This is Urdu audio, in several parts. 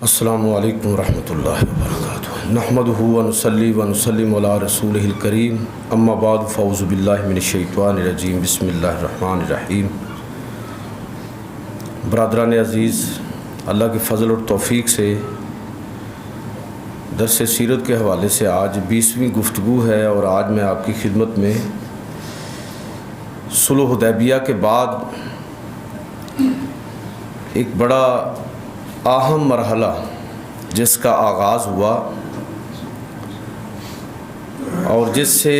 السلام علیکم ورحمۃ اللہ وبرکاتہ نحمدہ ونصلی ونسلم علی رسولہ الکریم اما بعد فاعوذ باللہ من الشیطان الرجیم بسم اللہ الرحمن الرحیم۔ برادران عزیز، اللہ کے فضل اور توفیق سے درس سیرت کے حوالے سے آج 20ویں گفتگو ہے، اور آج میں آپ کی خدمت میں صلح حدیبیہ کے بعد ایک بڑا اہم مرحلہ جس کا آغاز ہوا اور جس سے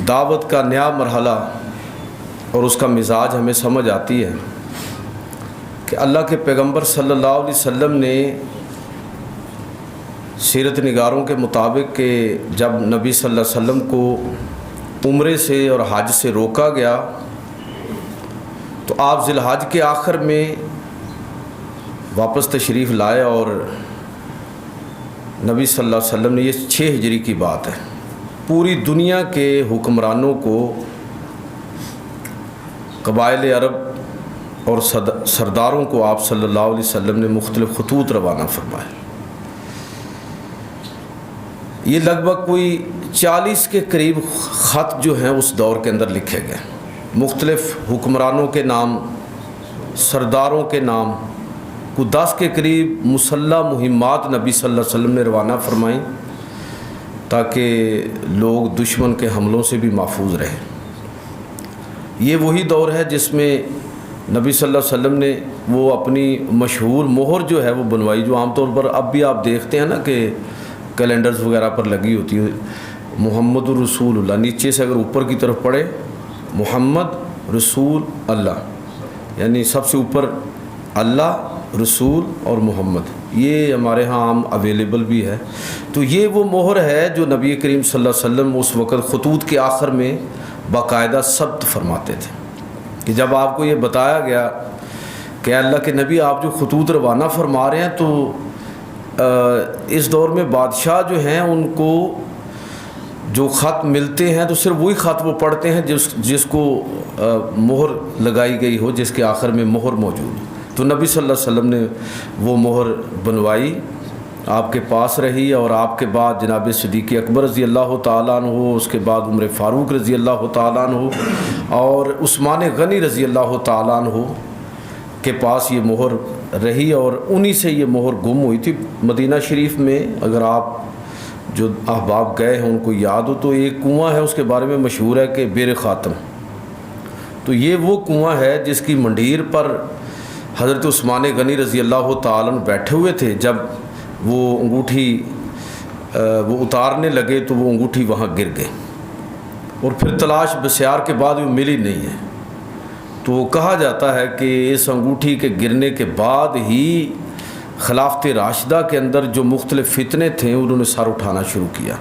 دعوت کا نیا مرحلہ اور اس کا مزاج ہمیں سمجھ آتی ہے کہ اللہ کے پیغمبر صلی اللہ علیہ وسلم نے سیرت نگاروں کے مطابق کہ جب نبی صلی اللہ علیہ وسلم کو عمرے سے اور حج سے روکا گیا تو آپ ذی الحج کے آخر میں واپس تشریف لائے، اور نبی صلی اللہ علیہ وسلم نے، یہ 6 ہجری کی بات ہے، پوری دنیا کے حکمرانوں کو، قبائل عرب اور سرداروں کو آپ صلی اللہ علیہ وسلم نے مختلف خطوط روانہ فرمائے۔ یہ لگ بھگ کوئی 40 کے قریب خط جو ہیں اس دور کے اندر لکھے گئے، مختلف حکمرانوں کے نام، سرداروں کے نام، کو 10 کے قریب مسلح مہمات نبی صلی اللہ علیہ وسلم نے روانہ فرمائیں تاکہ لوگ دشمن کے حملوں سے بھی محفوظ رہیں۔ یہ وہی دور ہے جس میں نبی صلی اللہ علیہ وسلم نے وہ اپنی مشہور مہر جو ہے وہ بنوائی، جو عام طور پر اب بھی آپ دیکھتے ہیں نا کہ کیلنڈرز وغیرہ پر لگی ہوتی ہے، محمد رسول اللہ، نیچے سے اگر اوپر کی طرف پڑھے محمد رسول اللہ، یعنی سب سے اوپر اللہ، رسول اور محمد، یہ ہمارے ہاں عام اویلیبل بھی ہے۔ تو یہ وہ مہر ہے جو نبی کریم صلی اللہ علیہ وسلم اس وقت خطوط کے آخر میں باقاعدہ ثبت فرماتے تھے کہ جب آپ کو یہ بتایا گیا کہ اللہ کے نبی آپ جو خطوط روانہ فرما رہے ہیں، تو اس دور میں بادشاہ جو ہیں ان کو جو خط ملتے ہیں تو صرف وہی خط وہ پڑھتے ہیں جس کو مہر لگائی گئی ہو، جس کے آخر میں مہر موجود ہو۔ تو نبی صلی اللہ علیہ وسلم نے وہ مہر بنوائی، آپ کے پاس رہی، اور آپ کے بعد جناب صدیق اکبر رضی اللہ تعالیٰ عنہ، اس کے بعد عمر فاروق رضی اللہ تعالیٰ عنہ اور عثمان غنی رضی اللہ تعالیٰ عنہ کے پاس یہ مہر رہی، اور انہی سے یہ مہر گم ہوئی تھی۔ مدینہ شریف میں اگر آپ جو احباب گئے ہیں ان کو یاد ہو تو ایک کنواں ہے، اس کے بارے میں مشہور ہے کہ بیر خاتم، تو یہ وہ کنواں ہے جس کی منڈیر پر حضرت عثمان غنی رضی اللہ تعالیٰ عنہ بیٹھے ہوئے تھے۔ جب وہ انگوٹھی وہ اتارنے لگے تو وہ انگوٹھی وہاں گر گئی، اور پھر تلاش بسیار کے بعد وہ ملی نہیں ہے۔ تو کہا جاتا ہے کہ اس انگوٹھی کے گرنے کے بعد ہی خلافت راشدہ کے اندر جو مختلف فتنے تھے انہوں نے سر اٹھانا شروع کیا،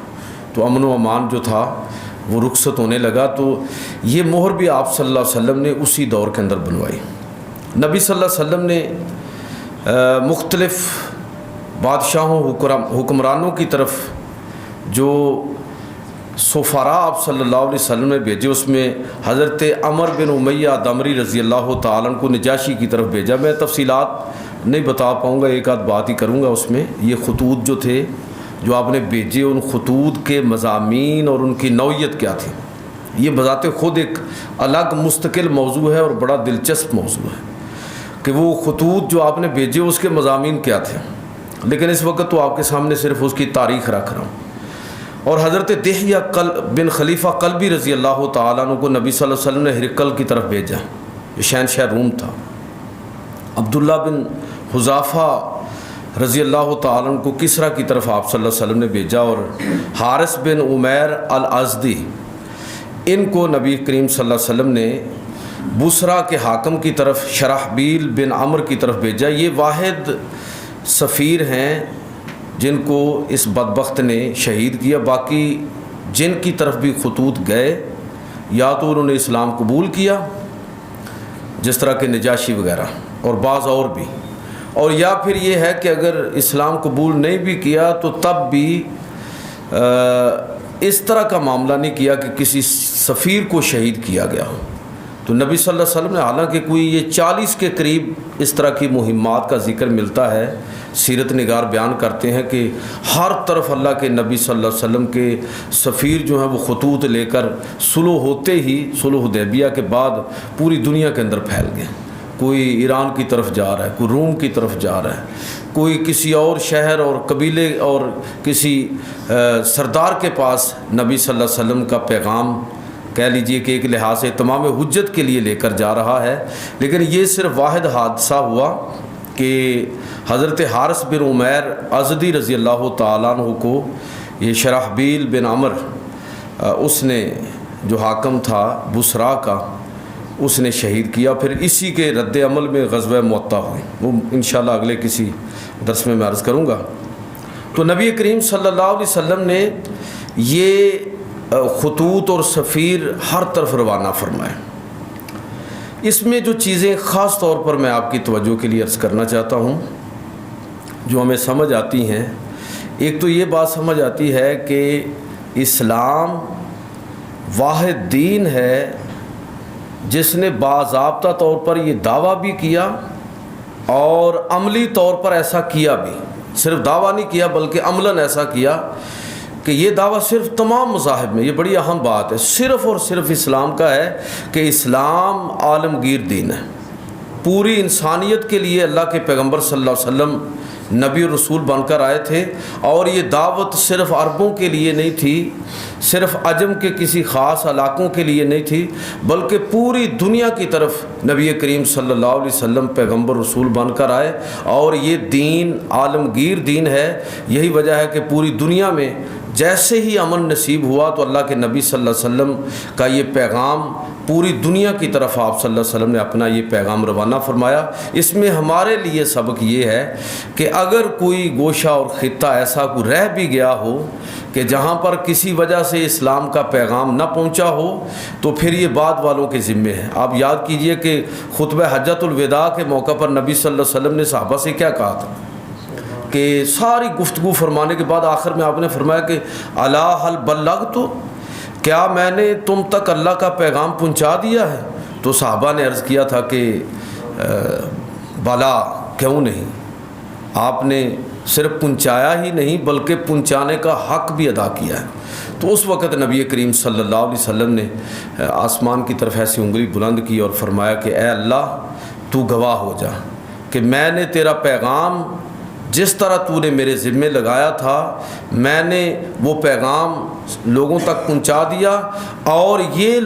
تو امن و امان جو تھا وہ رخصت ہونے لگا۔ تو یہ مہر بھی آپ صلی اللہ علیہ وسلم نے اسی دور کے اندر بنوائی۔ نبی صلی اللہ علیہ وسلم نے مختلف بادشاہوں، حکمرانوں کی طرف جو سفراء آپ صلی اللہ علیہ وسلم نے بھیجے، اس میں حضرت عمر بن امیہ دمری رضی اللہ تعالیٰ عنہ کو نجاشی کی طرف بھیجا۔ میں تفصیلات نہیں بتا پاؤں گا، ایک آدھ بات ہی کروں گا اس میں۔ یہ خطوط جو تھے جو آپ نے بھیجے، ان خطوط کے مضامین اور ان کی نوعیت کیا تھی، یہ بذات خود ایک الگ مستقل موضوع ہے اور بڑا دلچسپ موضوع ہے کہ وہ خطوط جو آپ نے بھیجے اس کے مضامین کیا تھے، لیکن اس وقت تو آپ کے سامنے صرف اس کی تاریخ رکھ رہا ہوں۔ اور حضرت دحیہ بن خلیفہ قلبی رضی اللہ تعالیٰ عنہ کو نبی صلی اللہ علیہ وسلم نے ہرقل کی طرف بھیجا، جو شہنشاہ روم تھا۔ عبداللہ بن حذافہ رضی اللہ تعالیٰ عنہ کو کسریٰ کی طرف آپ صلی اللہ علیہ وسلم نے بھیجا، اور حارث بن عمیر الازدی، ان کو نبی کریم صلی اللہ علیہ وسلم نے بصرہ کے حاکم کی طرف شرحبیل بن عمر کی طرف بھیجا۔ یہ واحد سفیر ہیں جن کو اس بدبخت نے شہید کیا، باقی جن کی طرف بھی خطوط گئے یا تو انہوں نے اسلام قبول کیا، جس طرح کہ نجاشی وغیرہ اور بعض اور بھی، اور یا پھر یہ ہے کہ اگر اسلام قبول نہیں بھی کیا تو تب بھی اس طرح کا معاملہ نہیں کیا کہ کسی سفیر کو شہید کیا گیا ہو۔ تو نبی صلی اللہ علیہ وسلم نے، حالانکہ کوئی یہ 40 کے قریب اس طرح کی مہمات کا ذکر ملتا ہے سیرت نگار بیان کرتے ہیں کہ ہر طرف اللہ کے نبی صلی اللہ علیہ وسلم کے سفیر جو ہیں وہ خطوط لے کر صلح ہوتے ہی صلح حدیبیہ کے بعد پوری دنیا کے اندر پھیل گئے. کوئی ایران کی طرف جا رہا ہے, کوئی روم کی طرف جا رہا ہے, کوئی کسی اور شہر اور قبیلے اور کسی سردار کے پاس نبی صلی اللہ علیہ وسلم کا پیغام کہہ لیجئے کہ ایک لحاظ سے تمام حجت کے لیے لے کر جا رہا ہے. لیکن یہ صرف واحد حادثہ ہوا کہ حضرت حارث بن عمیر ازدی رضی اللہ تعالیٰ عنہ کو یہ شرحبیل بن عمر اس نے جو حاکم تھا بصرا کا, اس نے شہید کیا. پھر اسی کے رد عمل میں غزوہ مؤتہ ہوئی, وہ انشاءاللہ اگلے کسی درس میں عرض کروں گا. تو نبی کریم صلی اللہ علیہ وسلم نے یہ خطوط اور سفیر ہر طرف روانہ فرمائے. اس میں جو چیزیں خاص طور پر میں آپ کی توجہ کے لیے عرض کرنا چاہتا ہوں جو ہمیں سمجھ آتی ہیں, ایک تو یہ بات سمجھ آتی ہے کہ اسلام واحد دین ہے جس نے باضابطہ طور پر یہ دعویٰ بھی کیا اور عملی طور پر ایسا کیا بھی. صرف دعویٰ نہیں کیا بلکہ عملاً ایسا کیا کہ یہ دعویٰ صرف تمام مذاہب میں, یہ بڑی اہم بات ہے, صرف اور صرف اسلام کا ہے کہ اسلام عالمگیر دین ہے. پوری انسانیت کے لیے اللہ کے پیغمبر صلی اللہ علیہ وسلم نبی اور رسول بن کر آئے تھے, اور یہ دعوت صرف عربوں کے لیے نہیں تھی, صرف عجم کے کسی خاص علاقوں کے لیے نہیں تھی, بلکہ پوری دنیا کی طرف نبی کریم صلی اللہ علیہ وسلم پیغمبر رسول بن کر آئے, اور یہ دین عالمگیر دین ہے. یہی وجہ ہے کہ پوری دنیا میں جیسے ہی امن نصیب ہوا تو اللہ کے نبی صلی اللہ علیہ وسلم کا یہ پیغام پوری دنیا کی طرف آپ صلی اللہ علیہ وسلم نے اپنا یہ پیغام روانہ فرمایا. اس میں ہمارے لیے سبق یہ ہے کہ اگر کوئی گوشہ اور خطہ ایسا کوئی رہ بھی گیا ہو کہ جہاں پر کسی وجہ سے اسلام کا پیغام نہ پہنچا ہو تو پھر یہ بعد والوں کے ذمے ہے. آپ یاد کیجئے کہ خطبہ حجۃ الوداع کے موقع پر نبی صلی اللہ علیہ وسلم نے صحابہ سے کیا کہا تھا کہ ساری گفتگو فرمانے کے بعد آخر میں آپ نے فرمایا کہ الا هل بلغت, کیا میں نے تم تک اللہ کا پیغام پہنچا دیا ہے؟ تو صحابہ نے عرض کیا تھا کہ بلا, کیوں نہیں, آپ نے صرف پہنچایا ہی نہیں بلکہ پہنچانے کا حق بھی ادا کیا ہے. تو اس وقت نبی کریم صلی اللہ علیہ وسلم نے آسمان کی طرف ایسی انگلی بلند کی اور فرمایا کہ اے اللہ تو گواہ ہو جا کہ میں نے تیرا پیغام جس طرح تو نے میرے ذمے لگایا تھا میں نے وہ پیغام لوگوں تک پہنچا دیا, اور یہ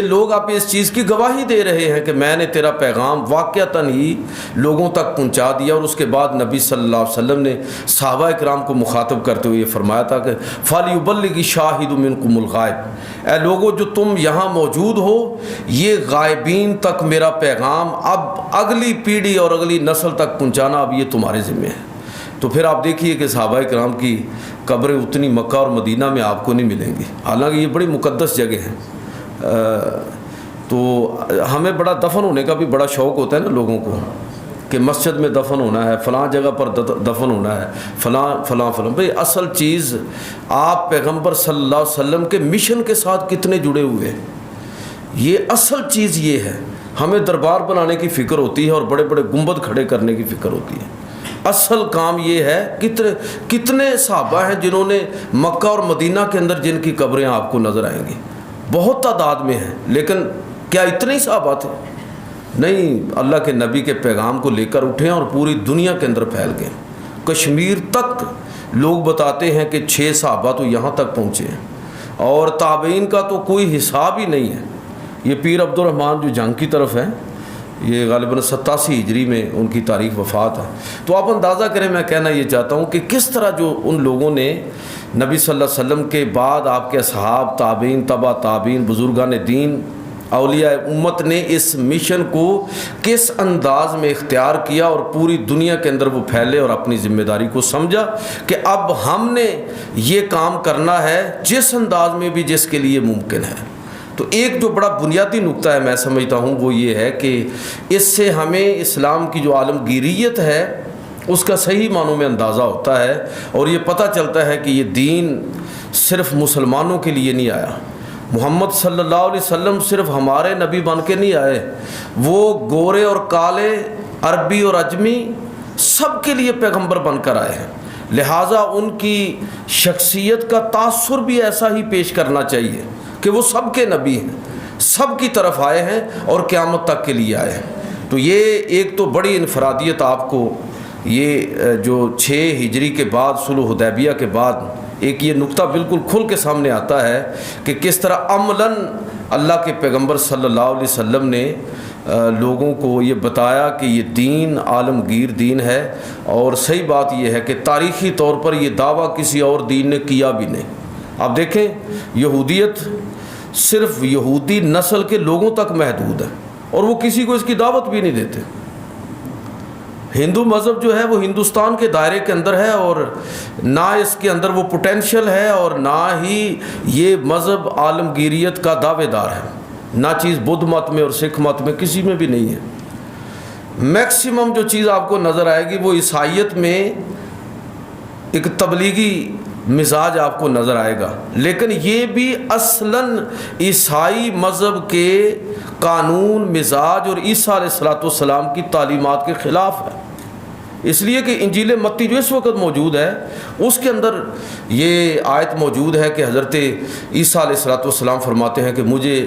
لوگ آپ اس چیز کی گواہی دے رہے ہیں کہ میں نے تیرا پیغام واقعتاً ہی لوگوں تک پہنچا دیا. اور اس کے بعد نبی صلی اللہ علیہ وسلم نے صحابہ کرام کو مخاطب کرتے ہوئے یہ فرمایا تھا کہ فَلْيُبَلِّغِ الشَّاهِدُ مِنْكُمُ الْغَائِبَ, اے لوگوں جو تم یہاں موجود ہو یہ غائبین تک میرا پیغام اب اگلی پیڑھی اور اگلی نسل تک پہنچانا اب یہ تمہارے ذمہ ہے. تو پھر آپ دیکھیے کہ صحابہ کرام کی قبریں اتنی مکہ اور مدینہ میں آپ کو نہیں ملیں گی, حالانکہ یہ بڑی مقدس جگہ ہیں. تو ہمیں بڑا دفن ہونے کا بھی بڑا شوق ہوتا ہے نا لوگوں کو کہ مسجد میں دفن ہونا ہے, فلاں جگہ پر دفن ہونا ہے, فلاں. بھئی اصل چیز آپ پیغمبر صلی اللہ علیہ وسلم کے مشن کے ساتھ کتنے جڑے ہوئے ہیں, یہ اصل چیز یہ ہے. ہمیں دربار بنانے کی فکر ہوتی ہے اور بڑے بڑے گنبد کھڑے کرنے کی فکر ہوتی ہے. اصل کام یہ ہے کتنے صحابہ ہیں جنہوں نے مکہ اور مدینہ کے اندر جن کی قبریں آپ کو نظر آئیں گی, بہت تعداد میں ہیں, لیکن کیا اتنے ہی صحابہ تھے؟ نہیں, اللہ کے نبی کے پیغام کو لے کر اٹھے اور پوری دنیا کے اندر پھیل گئے. کشمیر تک لوگ بتاتے ہیں کہ 6 صحابہ تو یہاں تک پہنچے ہیں, اور تابعین کا تو کوئی حساب ہی نہیں ہے. یہ پیر عبد الرحمن جو جنگ کی طرف ہے, یہ غالباً 87 ہجری میں ان کی تاریخ وفات ہے. تو آپ اندازہ کریں, میں کہنا یہ چاہتا ہوں کہ کس طرح جو ان لوگوں نے نبی صلی اللہ علیہ وسلم کے بعد آپ کے اصحاب, تابعین, تبع تابعین, بزرگان دین, اولیاء امت نے اس مشن کو کس انداز میں اختیار کیا اور پوری دنیا کے اندر وہ پھیلے اور اپنی ذمہ داری کو سمجھا کہ اب ہم نے یہ کام کرنا ہے جس انداز میں بھی جس کے لیے ممکن ہے. تو ایک جو بڑا بنیادی نقطہ ہے میں سمجھتا ہوں وہ یہ ہے کہ اس سے ہمیں اسلام کی جو عالمگیریت ہے اس کا صحیح معنوں میں اندازہ ہوتا ہے, اور یہ پتہ چلتا ہے کہ یہ دین صرف مسلمانوں کے لیے نہیں آیا. محمد صلی اللہ علیہ وسلم صرف ہمارے نبی بن کے نہیں آئے, وہ گورے اور کالے, عربی اور عجمی, سب کے لیے پیغمبر بن کر آئے ہیں، لہٰذا ان کی شخصیت کا تاثر بھی ایسا ہی پیش کرنا چاہیے کہ وہ سب کے نبی ہیں، سب کی طرف آئے ہیں اور قیامت تک کے لیے آئے ہیں۔ تو یہ ایک تو بڑی انفرادیت آپ کو یہ جو 6 ہجری کے بعد صلح حدیبیہ کے بعد ایک یہ نقطہ بالکل کھل کے سامنے آتا ہے کہ کس طرح عملاً اللہ کے پیغمبر صلی اللہ علیہ وسلم نے لوگوں کو یہ بتایا کہ یہ دین عالمگیر دین ہے، اور صحیح بات یہ ہے کہ تاریخی طور پر یہ دعویٰ کسی اور دین نے کیا بھی نہیں۔ آپ دیکھیں یہودیت صرف یہودی نسل کے لوگوں تک محدود ہے اور وہ کسی کو اس کی دعوت بھی نہیں دیتے۔ ہندو مذہب جو ہے وہ ہندوستان کے دائرے کے اندر ہے، اور نہ اس کے اندر وہ پوٹینشل ہے اور نہ ہی یہ مذہب عالمگیریت کا دعوے دار ہے، نہ چیز بدھ مت میں اور سکھ مت میں کسی میں بھی نہیں ہے۔ میکسیمم جو چیز آپ کو نظر آئے گی وہ عیسائیت میں ایک تبلیغی مزاج آپ کو نظر آئے گا، لیکن یہ بھی اصلاً عیسائی مذہب کے قانون مزاج اور عیسیٰ علیہ السلام کی تعلیمات کے خلاف ہے۔ اس لیے کہ انجیل متی جو اس وقت موجود ہے اس کے اندر یہ آیت موجود ہے کہ حضرت عیسیٰ علیہ السلام فرماتے ہیں کہ مجھے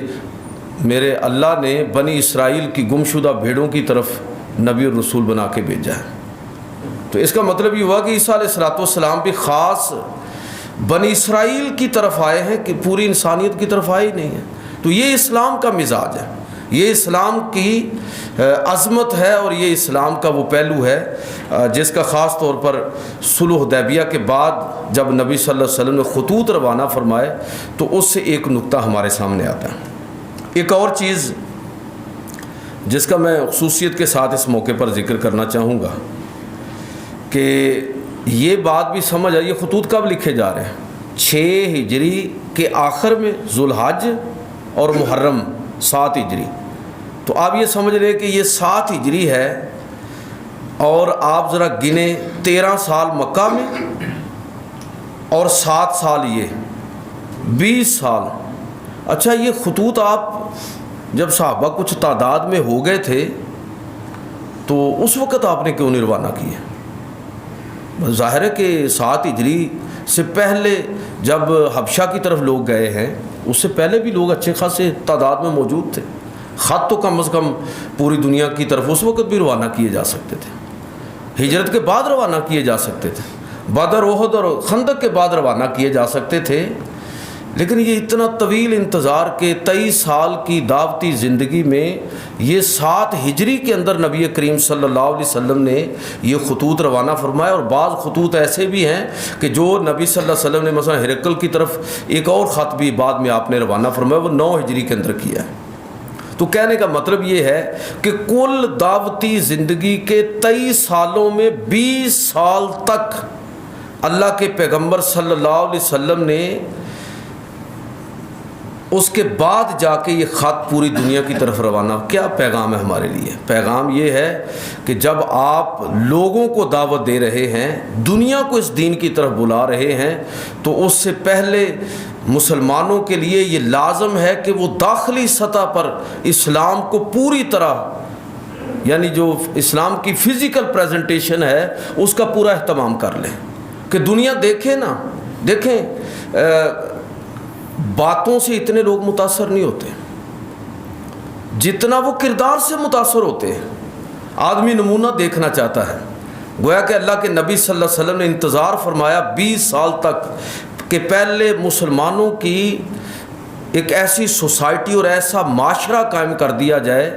میرے اللہ نے بنی اسرائیل کی گمشدہ بھیڑوں کی طرف نبی اور رسول بنا کے بھیجا ہے۔ تو اس کا مطلب یہ ہوا کہ عیسیٰ علیہ السلام بھی خاص بنی اسرائیل کی طرف آئے ہیں کہ پوری انسانیت کی طرف آئے ہی نہیں ہے۔ تو یہ اسلام کا مزاج ہے، یہ اسلام کی عظمت ہے، اور یہ اسلام کا وہ پہلو ہے جس کا خاص طور پر صلح حدیبیہ کے بعد جب نبی صلی اللہ علیہ وسلم نے خطوط روانہ فرمائے تو اس سے ایک نقطہ ہمارے سامنے آتا ہے۔ ایک اور چیز جس کا میں خصوصیت کے ساتھ اس موقع پر ذکر کرنا چاہوں گا کہ یہ بات بھی سمجھ آئی، یہ خطوط کب لکھے جا رہے ہیں؟ 6 ہجری کے آخر میں، ذوالحج اور محرم 7 ہجری۔ تو آپ یہ سمجھ رہے کہ یہ 7 ہجری ہے، اور آپ ذرا گنیں 13 سال مکہ میں اور 7 سال یہ 20 سال۔ اچھا یہ خطوط آپ جب صحابہ کچھ تعداد میں ہو گئے تھے تو اس وقت آپ نے کیوں نہیں روانہ کیے؟ ظاہر ہے کہ 7 ہجری سے پہلے جب حبشہ کی طرف لوگ گئے ہیں اس سے پہلے بھی لوگ اچھے خاصے تعداد میں موجود تھے، خط تو کم از کم پوری دنیا کی طرف اس وقت بھی روانہ کیے جا سکتے تھے، ہجرت کے بعد روانہ کیے جا سکتے تھے، بدر احد اور خندق کے بعد روانہ کیے جا سکتے تھے، لیکن یہ اتنا طویل انتظار کے 23 سال کی دعوتی زندگی میں یہ 7 ہجری کے اندر نبی کریم صلی اللہ علیہ وسلم نے یہ خطوط روانہ فرمایا۔ اور بعض خطوط ایسے بھی ہیں کہ جو نبی صلی اللہ علیہ وسلم نے مثلا ہرقل کی طرف ایک اور خط بھی بعد میں آپ نے روانہ فرمایا، وہ 9 ہجری کے اندر کیا ہے۔ تو کہنے کا مطلب یہ ہے کہ کل دعوتی زندگی کے 23 سالوں میں 20 سال تک اللہ کے پیغمبر صلی اللہ علیہ وسلم نے اس کے بعد جا کے یہ خط پوری دنیا کی طرف روانہ۔ کیا پیغام ہے ہمارے لیے؟ پیغام یہ ہے کہ جب آپ لوگوں کو دعوت دے رہے ہیں، دنیا کو اس دین کی طرف بلا رہے ہیں، تو اس سے پہلے مسلمانوں کے لیے یہ لازم ہے کہ وہ داخلی سطح پر اسلام کو پوری طرح، یعنی جو اسلام کی فزیکل پریزنٹیشن ہے اس کا پورا اہتمام کر لیں، کہ دنیا دیکھے نا، دیکھیں باتوں سے اتنے لوگ متاثر نہیں ہوتے جتنا وہ کردار سے متاثر ہوتے ہیں۔ آدمی نمونہ دیکھنا چاہتا ہے، گویا کہ اللہ کے نبی صلی اللہ علیہ وسلم نے انتظار فرمایا 20 سال تک کہ پہلے مسلمانوں کی ایک ایسی سوسائٹی اور ایسا معاشرہ قائم کر دیا جائے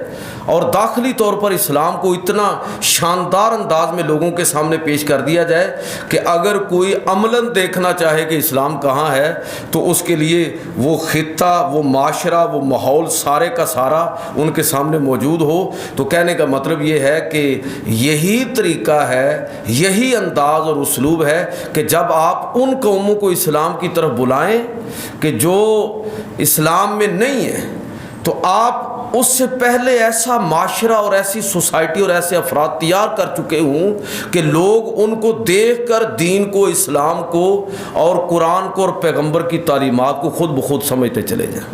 اور داخلی طور پر اسلام کو اتنا شاندار انداز میں لوگوں کے سامنے پیش کر دیا جائے کہ اگر کوئی عملاً دیکھنا چاہے کہ اسلام کہاں ہے تو اس کے لیے وہ خطہ، وہ معاشرہ، وہ ماحول سارے کا سارا ان کے سامنے موجود ہو۔ تو کہنے کا مطلب یہ ہے کہ یہی طریقہ ہے، یہی انداز اور اسلوب ہے کہ جب آپ ان قوموں کو اسلام کی طرف بلائیں کہ جو اسلام میں نہیں ہے، تو آپ اس سے پہلے ایسا معاشرہ اور ایسی سوسائٹی اور ایسے افراد تیار کر چکے ہوں کہ لوگ ان کو دیکھ کر دین کو، اسلام کو اور قرآن کو اور پیغمبر کی تعلیمات کو خود بخود سمجھتے چلے جائیں۔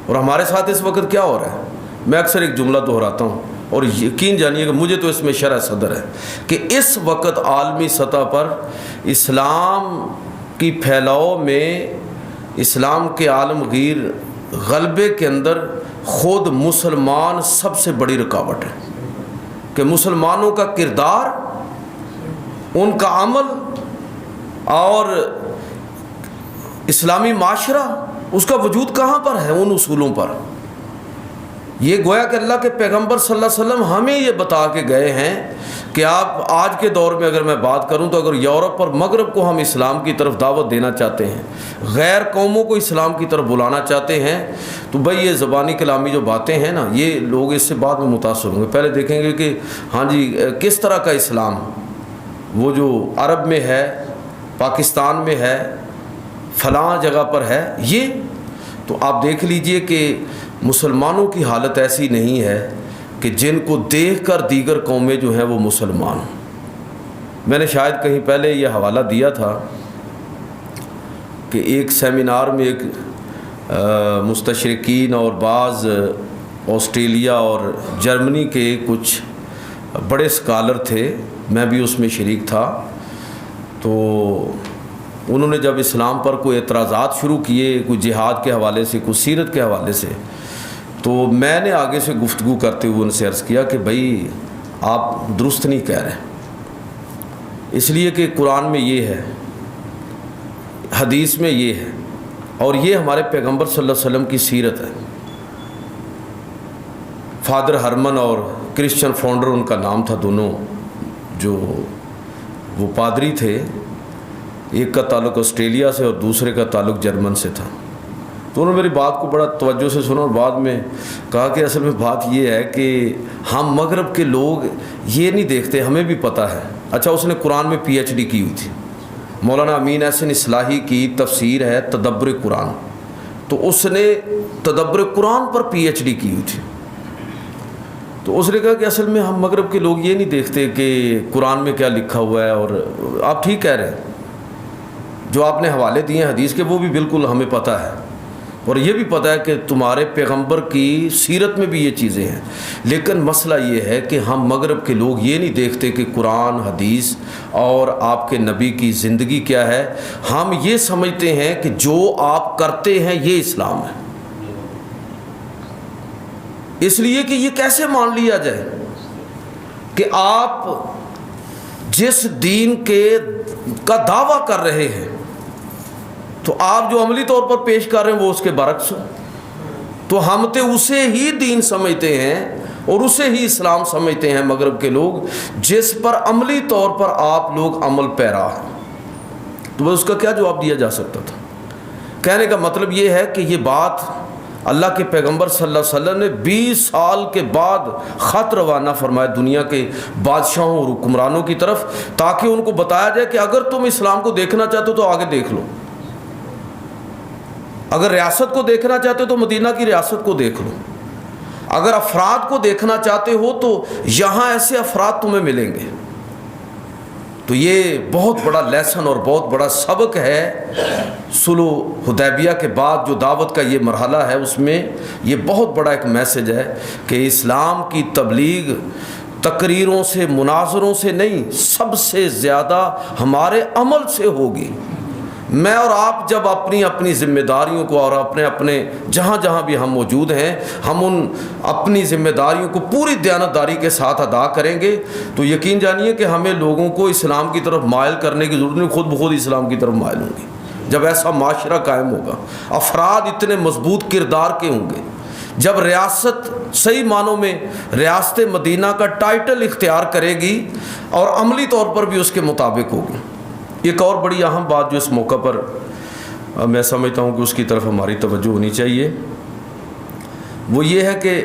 اور ہمارے ساتھ اس وقت کیا ہو رہا ہے؟ میں اکثر ایک جملہ دہراتا ہوں اور یقین جانیے کہ مجھے تو اس میں شرح صدر ہے کہ اس وقت عالمی سطح پر اسلام کی پھیلاؤ میں، اسلام کے عالمگیر غلبے کے اندر خود مسلمان سب سے بڑی رکاوٹ ہے، کہ مسلمانوں کا کردار، ان کا عمل اور اسلامی معاشرہ، اس کا وجود کہاں پر ہے؟ ان اصولوں پر۔ یہ گویا کہ اللہ کے پیغمبر صلی اللہ علیہ وسلم ہمیں یہ بتا کے گئے ہیں کہ آپ آج کے دور میں اگر میں بات کروں تو اگر یورپ اور مغرب کو ہم اسلام کی طرف دعوت دینا چاہتے ہیں، غیر قوموں کو اسلام کی طرف بلانا چاہتے ہیں، تو بھائی یہ زبانی کلامی جو باتیں ہیں نا، یہ لوگ اس سے بعد میں متاثر ہوں گے۔ پہلے دیکھیں گے کہ ہاں جی کس طرح کا اسلام، وہ جو عرب میں ہے، پاکستان میں ہے، فلاں جگہ پر ہے، یہ تو آپ دیکھ لیجئے کہ مسلمانوں کی حالت ایسی نہیں ہے کہ جن کو دیکھ کر دیگر قومیں جو ہیں وہ مسلمان ہوں۔ میں نے شاید کہیں پہلے یہ حوالہ دیا تھا کہ ایک سیمینار میں ایک مستشرقین اور بعض آسٹریلیا اور جرمنی کے کچھ بڑے اسکالر تھے، میں بھی اس میں شریک تھا، تو انہوں نے جب اسلام پر کوئی اعتراضات شروع کیے، کوئی جہاد کے حوالے سے، کوئی سیرت کے حوالے سے، تو میں نے آگے سے گفتگو کرتے ہوئے ان سے عرض کیا کہ بھائی آپ درست نہیں کہہ رہے، اس لیے کہ قرآن میں یہ ہے، حدیث میں یہ ہے، اور یہ ہمارے پیغمبر صلی اللہ علیہ وسلم کی سیرت ہے۔ فادر ہرمن اور کرسچن فاؤنڈر ان کا نام تھا، دونوں جو وہ پادری تھے، ایک کا تعلق آسٹریلیا سے اور دوسرے کا تعلق جرمن سے تھا۔ تو انہوں نے میری بات کو بڑا توجہ سے سنا اور بعد میں کہا کہ اصل میں بات یہ ہے کہ ہم مغرب کے لوگ یہ نہیں دیکھتے، ہمیں بھی پتہ ہے۔ اچھا، اس نے قرآن میں پی ایچ ڈی کی ہوئی تھی، مولانا امین احسن اصلاحی کی تفسیر ہے تدبر قرآن، تو اس نے تدبر قرآن پر پی ایچ ڈی کی ہوئی تھی۔ تو اس نے کہا کہ اصل میں ہم مغرب کے لوگ یہ نہیں دیکھتے کہ قرآن میں کیا لکھا ہوا ہے، اور آپ ٹھیک کہہ رہے ہیں، جو آپ نے حوالے دیے ہیں حدیث کے وہ بھی بالکل ہمیں پتہ ہے، اور یہ بھی پتہ ہے کہ تمہارے پیغمبر کی سیرت میں بھی یہ چیزیں ہیں، لیکن مسئلہ یہ ہے کہ ہم مغرب کے لوگ یہ نہیں دیکھتے کہ قرآن، حدیث اور آپ کے نبی کی زندگی کیا ہے، ہم یہ سمجھتے ہیں کہ جو آپ کرتے ہیں یہ اسلام ہے۔ اس لیے کہ یہ کیسے مان لیا جائے کہ آپ جس دین کا دعویٰ کر رہے ہیں تو آپ جو عملی طور پر پیش کر رہے ہیں وہ اس کے برعکس ہو، تو ہم تو اسے ہی دین سمجھتے ہیں اور اسے ہی اسلام سمجھتے ہیں مغرب کے لوگ، جس پر عملی طور پر آپ لوگ عمل پیرا ہیں۔ تو اس کا کیا جواب دیا جا سکتا تھا؟ کہنے کا مطلب یہ ہے کہ یہ بات اللہ کے پیغمبر صلی اللہ علیہ وسلم نے 20 سال کے بعد خط روانہ فرمایا دنیا کے بادشاہوں اور حکمرانوں کی طرف، تاکہ ان کو بتایا جائے کہ اگر تم اسلام کو دیکھنا چاہتے ہو تو آگے دیکھ لو، اگر ریاست کو دیکھنا چاہتے ہو تو مدینہ کی ریاست کو دیکھ لو، اگر افراد کو دیکھنا چاہتے ہو تو یہاں ایسے افراد تمہیں ملیں گے۔ تو یہ بہت بڑا لیسن اور بہت بڑا سبق ہے صلح حدیبیہ کے بعد جو دعوت کا یہ مرحلہ ہے، اس میں یہ بہت بڑا ایک میسج ہے کہ اسلام کی تبلیغ تقریروں سے، مناظروں سے نہیں، سب سے زیادہ ہمارے عمل سے ہوگی۔ میں اور آپ جب اپنی اپنی ذمہ داریوں کو اور اپنے جہاں جہاں بھی ہم موجود ہیں، ہم ان اپنی ذمہ داریوں کو پوری دیانتداری کے ساتھ ادا کریں گے تو یقین جانیے کہ ہمیں لوگوں کو اسلام کی طرف مائل کرنے کی ضرورت نہیں، خود بخود اسلام کی طرف مائل ہوں گے جب ایسا معاشرہ قائم ہوگا، افراد اتنے مضبوط کردار کے ہوں گے، جب ریاست صحیح معنوں میں ریاست مدینہ کا ٹائٹل اختیار کرے گی اور عملی طور پر بھی اس کے مطابق ہوگی۔ ایک اور بڑی اہم بات جو اس موقع پر میں سمجھتا ہوں کہ اس کی طرف ہماری توجہ ہونی چاہیے، وہ یہ ہے کہ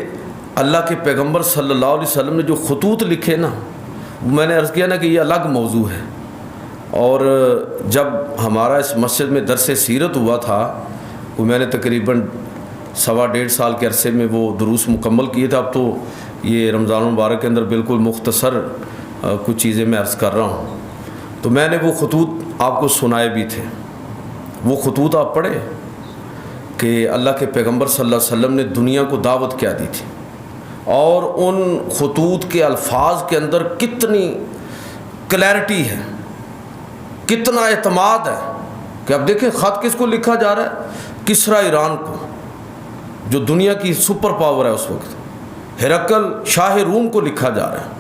اللہ کے پیغمبر صلی اللہ علیہ وسلم نے جو خطوط لکھے نا، میں نے عرض کیا نا کہ یہ الگ موضوع ہے، اور جب ہمارا اس مسجد میں درس سیرت ہوا تھا، وہ میں نے تقریباً 1.5 سال کے عرصے میں وہ دروس مکمل کیے تھے۔ اب تو یہ رمضان المبارک کے اندر بالکل مختصر کچھ چیزیں میں عرض کر رہا ہوں، تو میں نے وہ خطوط آپ کو سنائے بھی تھے۔ وہ خطوط آپ پڑھیں کہ اللہ کے پیغمبر صلی اللہ علیہ وسلم نے دنیا کو دعوت کیا دی تھی، اور ان خطوط کے الفاظ کے اندر کتنی کلیئرٹی ہے، کتنا اعتماد ہے کہ اب دیکھیں خط کس کو لکھا جا رہا ہے؟ کسریٰ ایران کو، جو دنیا کی سپر پاور ہے اس وقت، ہرقل شاہ روم کو لکھا جا رہا ہے،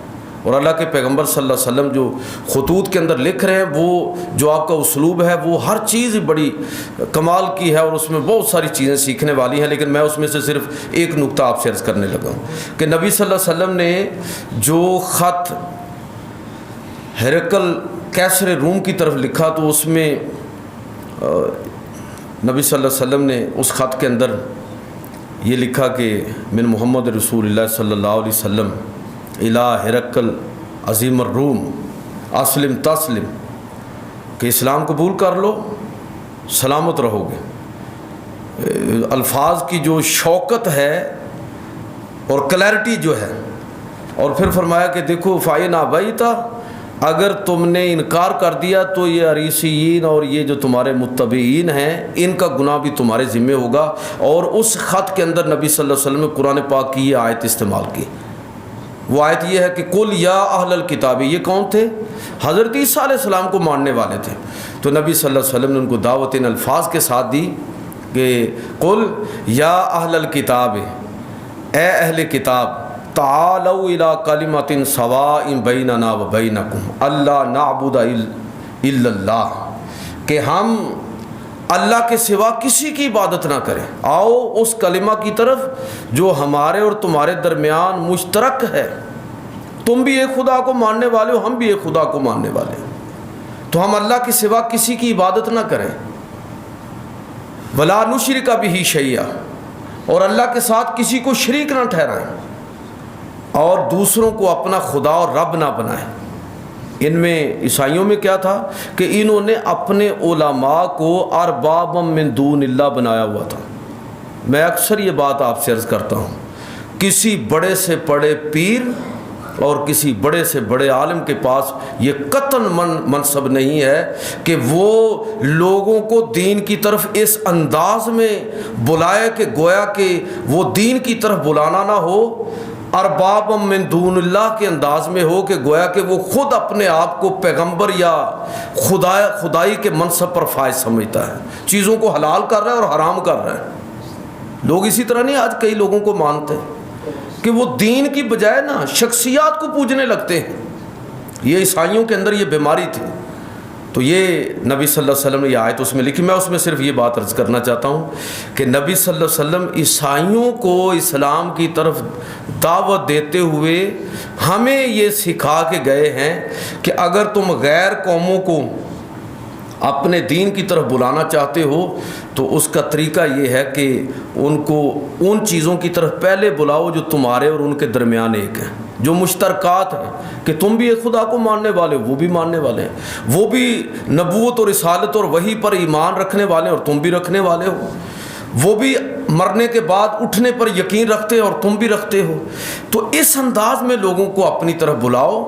اور اللہ کے پیغمبر صلی اللہ علیہ وسلم جو خطوط کے اندر لکھ رہے ہیں، وہ جو آپ کا اسلوب ہے وہ ہر چیز بڑی کمال کی ہے، اور اس میں بہت ساری چیزیں سیکھنے والی ہیں۔ لیکن میں اس میں سے صرف ایک نقطہ آپ سے عرض کرنے لگا ہوں کہ نبی صلی اللہ علیہ وسلم نے جو خط ہرقل کیسر روم کی طرف لکھا، تو اس میں نبی صلی اللہ علیہ وسلم نے اس خط کے اندر یہ لکھا کہ من محمد رسول اللہ صلی اللہ علیہ وسلم الی ہرقل عظیم الروم اسلم تسلم، کہ اسلام قبول کر لو سلامت رہو گے۔ الفاظ کی جو شوکت ہے اور کلیئرٹی جو ہے، اور پھر فرمایا کہ دیکھو فَإِنْ أَبَيْتَ، اگر تم نے انکار کر دیا تو یہ عریسیین اور یہ جو تمہارے متبعین ہیں ان کا گناہ بھی تمہارے ذمہ ہوگا۔ اور اس خط کے اندر نبی صلی اللہ علیہ وسلم نے قرآن پاک کی یہ آیت استعمال کی۔ وہ آیت یہ ہے کہ قُلْ یا اہل الکتاب، یہ کون تھے؟ حضرت عیسیٰ علیہ السلام کو ماننے والے تھے۔ تو نبی صلی اللہ علیہ وسلم نے ان کو دعوت ان الفاظ کے ساتھ دی کہ قُلْ یا اہل الکتاب، اے اہل کتاب، تعالوا الی کلمۃ سواء بیننا و بینکم الا نعبد الا اللہ، کہ ہم اللہ کے سوا کسی کی عبادت نہ کریں، آؤ اس کلمہ کی طرف جو ہمارے اور تمہارے درمیان مشترک ہے۔ تم بھی ایک خدا کو ماننے والے ہو، ہم بھی ایک خدا کو ماننے والے ہیں، تو ہم اللہ کے سوا کسی کی عبادت نہ کریں۔ ولا نشرک بہ شیئا، اور اللہ کے ساتھ کسی کو شریک نہ ٹھہرائیں، اور دوسروں کو اپنا خدا اور رب نہ بنائیں۔ ان میں عیسائیوں میں کیا تھا کہ انہوں نے اپنے علماء کو اربابا من دون اللہ بنایا ہوا تھا۔ میں اکثر یہ بات آپ سے عرض کرتا ہوں، کسی بڑے سے بڑے پیر اور کسی بڑے سے بڑے عالم کے پاس یہ قطعاً منصب نہیں ہے کہ وہ لوگوں کو دین کی طرف اس انداز میں بلائے کہ گویا کہ وہ دین کی طرف بلانا نہ ہو، ارباب من دون اللہ کے انداز میں ہو کہ گویا کہ وہ خود اپنے آپ کو پیغمبر یا خدائی کے منصب پر فائز سمجھتا ہے، چیزوں کو حلال کر رہا ہے اور حرام کر رہا ہے۔ لوگ اسی طرح نہیں آج کئی لوگوں کو مانتے کہ وہ دین کی بجائے نا شخصیات کو پوجنے لگتے ہیں۔ یہ عیسائیوں کے اندر یہ بیماری تھی۔ تو یہ نبی صلی اللہ علیہ وسلم نے یہ آیت اس میں لکھی۔ میں اس میں صرف یہ بات عرض کرنا چاہتا ہوں کہ نبی صلی اللہ علیہ وسلم عیسائیوں کو اسلام کی طرف دعوت دیتے ہوئے ہمیں یہ سکھا کے گئے ہیں کہ اگر تم غیر قوموں کو اپنے دین کی طرف بلانا چاہتے ہو تو اس کا طریقہ یہ ہے کہ ان کو ان چیزوں کی طرف پہلے بلاؤ جو تمہارے اور ان کے درمیان ایک ہیں، جو مشترکات ہیں، کہ تم بھی ایک خدا کو ماننے والے ہو، وہ بھی ماننے والے ہیں، وہ بھی نبوت اور رسالت اور وحی پر ایمان رکھنے والے ہیں اور تم بھی رکھنے والے ہو، وہ بھی مرنے کے بعد اٹھنے پر یقین رکھتے ہیں اور تم بھی رکھتے ہو۔ تو اس انداز میں لوگوں کو اپنی طرف بلاؤ،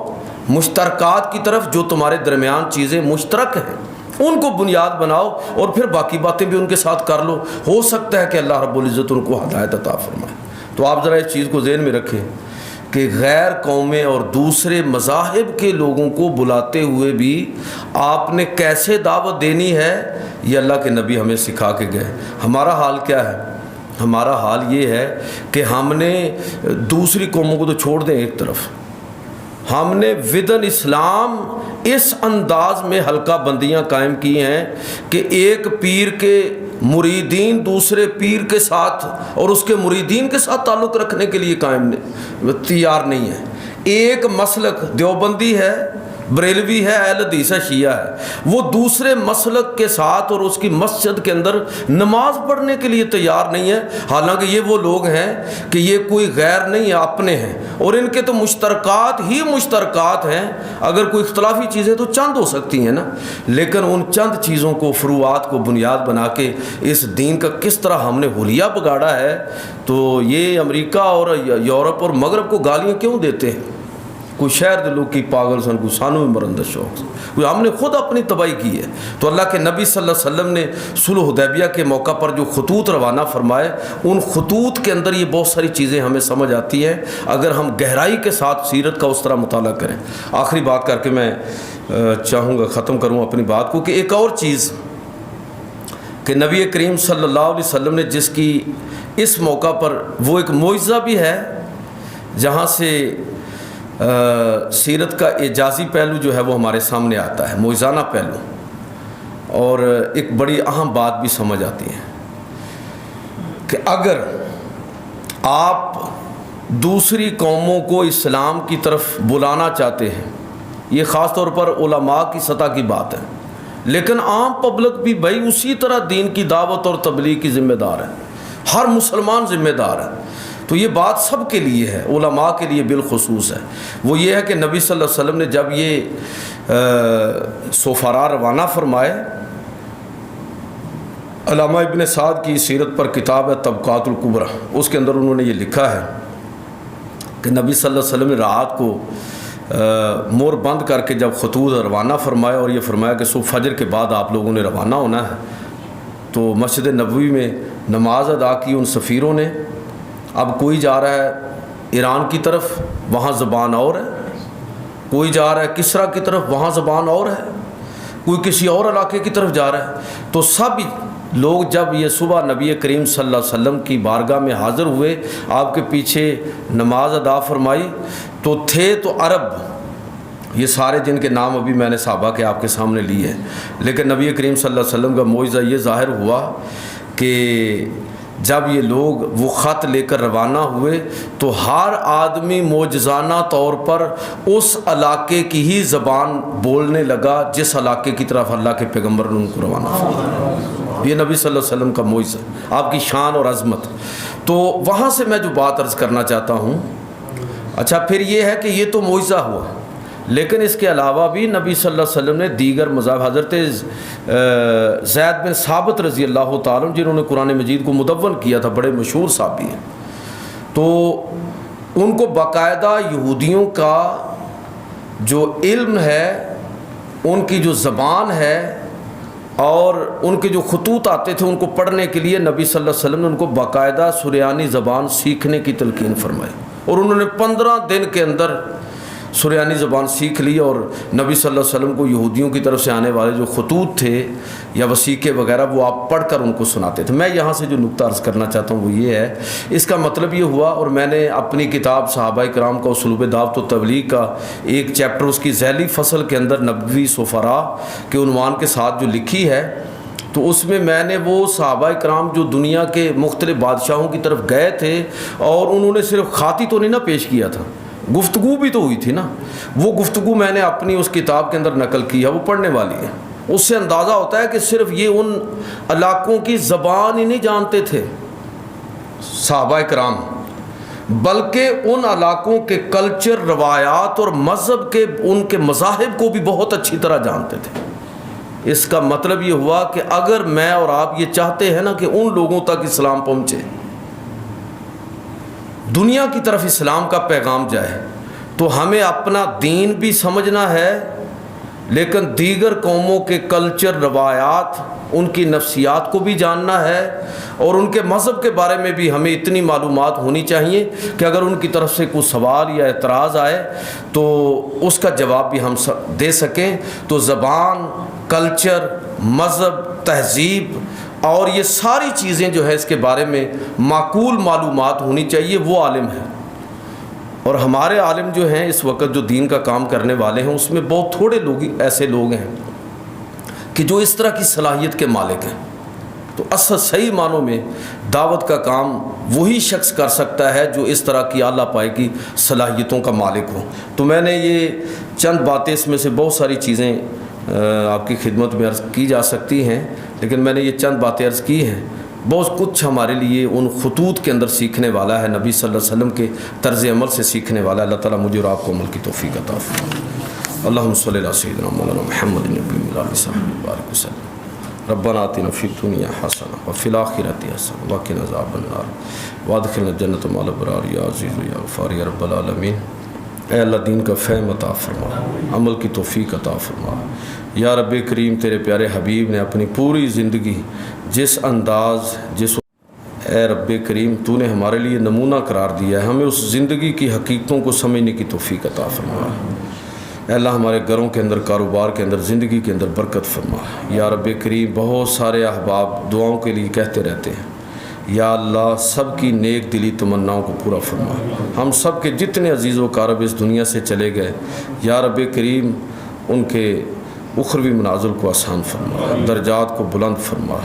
مشترکات کی طرف، جو تمہارے درمیان چیزیں مشترک ہیں ان کو بنیاد بناؤ، اور پھر باقی باتیں بھی ان کے ساتھ کر لو۔ ہو سکتا ہے کہ اللہ رب العزت ان کو ہدایت عطا فرمائے۔ تو آپ ذرا اس چیز کو ذہن میں رکھیں کہ غیر قومیں اور دوسرے مذاہب کے لوگوں کو بلاتے ہوئے بھی آپ نے کیسے دعوت دینی ہے، یہ اللہ کے نبی ہمیں سکھا کے گئے۔ ہمارا حال کیا ہے؟ ہمارا حال یہ ہے کہ ہم نے دوسری قوموں کو تو چھوڑ دیں ایک طرف، ہم نے ودن اسلام اس انداز میں حلقہ بندیاں قائم کی ہیں کہ ایک پیر کے مریدین دوسرے پیر کے ساتھ اور اس کے مریدین کے ساتھ تعلق رکھنے کے لیے تیار نہیں ہے۔ ایک مسلک دیوبندی ہے، بریلوی ہے، اہل حدیث ہے، شیعہ ہے، وہ دوسرے مسلک کے ساتھ اور اس کی مسجد کے اندر نماز پڑھنے کے لیے تیار نہیں ہے، حالانکہ یہ وہ لوگ ہیں کہ یہ کوئی غیر نہیں ہے، اپنے ہیں، اور ان کے تو مشترکات ہی مشترکات ہیں۔ اگر کوئی اختلافی چیزیں تو چند ہو سکتی ہیں نا، لیکن ان چند چیزوں کو، فروعات کو بنیاد بنا کے اس دین کا کس طرح ہم نے حلیہ بگاڑا ہے۔ تو یہ امریکہ اور یورپ اور مغرب کو گالیاں کیوں دیتے ہیں؟ کوئی شہر دے لوگ کی پاگل سن، کوئی سانو بھی مرن دا شوق، کوئی ہم نے خود اپنی تباہی کی ہے۔ تو اللہ کے نبی صلی اللہ علیہ وسلم نے صلح حدیبیہ کے موقع پر جو خطوط روانہ فرمائے، ان خطوط کے اندر یہ بہت ساری چیزیں ہمیں سمجھ آتی ہیں اگر ہم گہرائی کے ساتھ سیرت کا اس طرح مطالعہ کریں۔ آخری بات کر کے میں چاہوں گا ختم کروں اپنی بات کو، کہ ایک اور چیز کہ نبی کریم صلی اللہ علیہ وسلم نے جس کی اس موقع پر وہ ایک معجزہ بھی ہے جہاں سے سیرت کا اعجازی پہلو جو ہے وہ ہمارے سامنے آتا ہے، معجزانہ پہلو، اور ایک بڑی اہم بات بھی سمجھ آتی ہے کہ اگر آپ دوسری قوموں کو اسلام کی طرف بلانا چاہتے ہیں، یہ خاص طور پر علماء کی سطح کی بات ہے، لیکن عام پبلک بھی بھائی اسی طرح دین کی دعوت اور تبلیغ کی ذمہ دار ہے، ہر مسلمان ذمہ دار ہے۔ تو یہ بات سب کے لیے ہے، علماء کے لیے بالخصوص ہے۔ وہ یہ ہے کہ نبی صلی اللہ علیہ وسلم نے جب یہ سفراء روانہ فرمائے، علامہ ابن سعد کی سیرت پر کتاب ہے طبقات الکبریٰ، اس کے اندر انہوں نے یہ لکھا ہے کہ نبی صلی اللہ علیہ وسلم نے رات کو مور بند کر کے جب خطوط روانہ فرمایا اور یہ فرمایا کہ صبح فجر کے بعد آپ لوگوں نے روانہ ہونا ہے، تو مسجد نبوی میں نماز ادا کی ان سفیروں نے۔ اب کوئی جا رہا ہے ایران کی طرف، وہاں زبان اور ہے، کوئی جا رہا ہے کسرا کی طرف، وہاں زبان اور ہے، کوئی کسی اور علاقے کی طرف جا رہا ہے۔ تو سب لوگ جب یہ صبح نبی کریم صلی اللہ علیہ وسلم کی بارگاہ میں حاضر ہوئے، آپ کے پیچھے نماز ادا فرمائی، تو تھے تو عرب، یہ سارے جن کے نام ابھی میں نے صحابہ کے آپ کے سامنے لیے ہیں، لیکن نبی کریم صلی اللہ علیہ وسلم کا معجزہ یہ ظاہر ہوا کہ جب یہ لوگ وہ خط لے کر روانہ ہوئے تو ہر آدمی معجزانہ طور پر اس علاقے کی ہی زبان بولنے لگا جس علاقے کی طرف اللہ کے پیغمبر نے ان کو روانہ فرمایا۔ یہ نبی صلی اللہ علیہ وسلم کا معجزہ، آپ کی شان اور عظمت۔ تو وہاں سے میں جو بات عرض کرنا چاہتا ہوں، اچھا پھر یہ ہے کہ یہ تو معجزہ ہوا، لیکن اس کے علاوہ بھی نبی صلی اللہ علیہ وسلم نے دیگر مذاہب، حضرت زید بن ثابت رضی اللہ تعالیٰ جنہوں نے قرآن مجید کو مدون کیا تھا، بڑے مشہور صحابی ہیں، تو ان کو باقاعدہ یہودیوں کا جو علم ہے، ان کی جو زبان ہے اور ان کے جو خطوط آتے تھے ان کو پڑھنے کے لیے نبی صلی اللہ علیہ وسلم نے ان کو باقاعدہ سریانی زبان سیکھنے کی تلقین فرمائی، اور انہوں نے 15 دن کے اندر سریانی زبان سیکھ لی، اور نبی صلی اللہ علیہ وسلم کو یہودیوں کی طرف سے آنے والے جو خطوط تھے یا وثیقے وغیرہ وہ آپ پڑھ کر ان کو سناتے تھے۔ میں یہاں سے جو نقطہ عرض کرنا چاہتا ہوں وہ یہ ہے، اس کا مطلب یہ ہوا، اور میں نے اپنی کتاب صحابہ کرام کا اسلوب دعوت و تبلیغ کا ایک چیپٹر اس کی ذیلی فصل کے اندر نبوی سفراء کے عنوان کے ساتھ جو لکھی ہے، تو اس میں نے وہ صحابہ کرام جو دنیا کے مختلف بادشاہوں کی طرف گئے تھے، اور انہوں نے صرف خاطی تو نہیں نا پیش کیا تھا، گفتگو بھی تو ہوئی تھی نا، وہ گفتگو میں نے اپنی اس کتاب کے اندر نقل کی ہے، وہ پڑھنے والی ہے۔ اس سے اندازہ ہوتا ہے کہ صرف یہ ان علاقوں کی زبان ہی نہیں جانتے تھے صحابہ کرام، بلکہ ان علاقوں کے کلچر، روایات اور مذہب کے ان کے مذاہب کو بھی بہت اچھی طرح جانتے تھے۔ اس کا مطلب یہ ہوا کہ اگر میں اور آپ یہ چاہتے ہیں نا کہ ان لوگوں تک اسلام پہنچے، دنیا کی طرف اسلام کا پیغام جائے، تو ہمیں اپنا دین بھی سمجھنا ہے، لیکن دیگر قوموں کے کلچر، روایات، ان کی نفسیات کو بھی جاننا ہے، اور ان کے مذہب کے بارے میں بھی ہمیں اتنی معلومات ہونی چاہیے کہ اگر ان کی طرف سے کوئی سوال یا اعتراض آئے تو اس کا جواب بھی ہم دے سکیں۔ تو زبان، کلچر، مذہب، تہذیب اور یہ ساری چیزیں جو ہے اس کے بارے میں معقول معلومات ہونی چاہیے، وہ عالم ہے۔ اور ہمارے عالم جو ہیں اس وقت جو دین کا کام کرنے والے ہیں، اس میں بہت تھوڑے لوگ ایسے لوگ ہیں کہ جو اس طرح کی صلاحیت کے مالک ہیں۔ تو اصل صحیح معنوں میں دعوت کا کام وہی شخص کر سکتا ہے جو اس طرح کی اعلیٰ پائے کی صلاحیتوں کا مالک ہو۔ تو میں نے یہ چند باتیں، اس میں سے بہت ساری چیزیں آپ کی خدمت میں عرض کی جا سکتی ہیں، لیکن میں نے یہ چند باتیں عرض کی ہیں۔ بہت کچھ ہمارے لیے ان خطوط کے اندر سیکھنے والا ہے، نبی صلی اللہ علیہ وسلم کے طرز عمل سے سیکھنے والا ہے۔ اللہ تعالیٰ مجھے اور آپ کو عمل کی توفیق عطا فرمائے۔ اللہم صلی علی سیدنا مولانا محمد نبی علیہ وسلم وسلم۔ ربنا آتنا فی الدنیا حسنہ وفی الآخرۃ حسنہ وقنا عذاب النار وادخلنا الجنۃ مع الابرار یا عزیز یا غفار یا رب العالمین۔ اے اللہ دین کا فہم عطا فرما، عمل کی توفیق عطا فرما۔ یا رب کریم تیرے پیارے حبیب نے اپنی پوری زندگی جس انداز اے رب کریم تو نے ہمارے لیے نمونہ قرار دیا ہے، ہمیں اس زندگی کی حقیقتوں کو سمجھنے کی توفیق عطا فرما۔ اے اللہ ہمارے گھروں کے اندر، کاروبار کے اندر، زندگی کے اندر برکت فرما۔ یا رب کریم بہت سارے احباب دعاؤں کے لیے کہتے رہتے ہیں، یا اللہ سب کی نیک دلی تمناؤں کو پورا فرما۔ ہم سب کے جتنے عزیز و اقارب اس دنیا سے چلے گئے، یا رب کریم ان کے اخروی منازل کو آسان فرما، درجات کو بلند فرما۔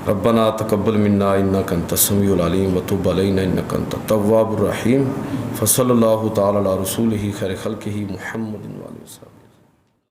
ربنا تقبل منا انک انت السمیع العلیم وتب علینا انک انت التواب الرحیم۔ فصلی اللہ تعالی علی رسولہ خیر خلقہ محمد۔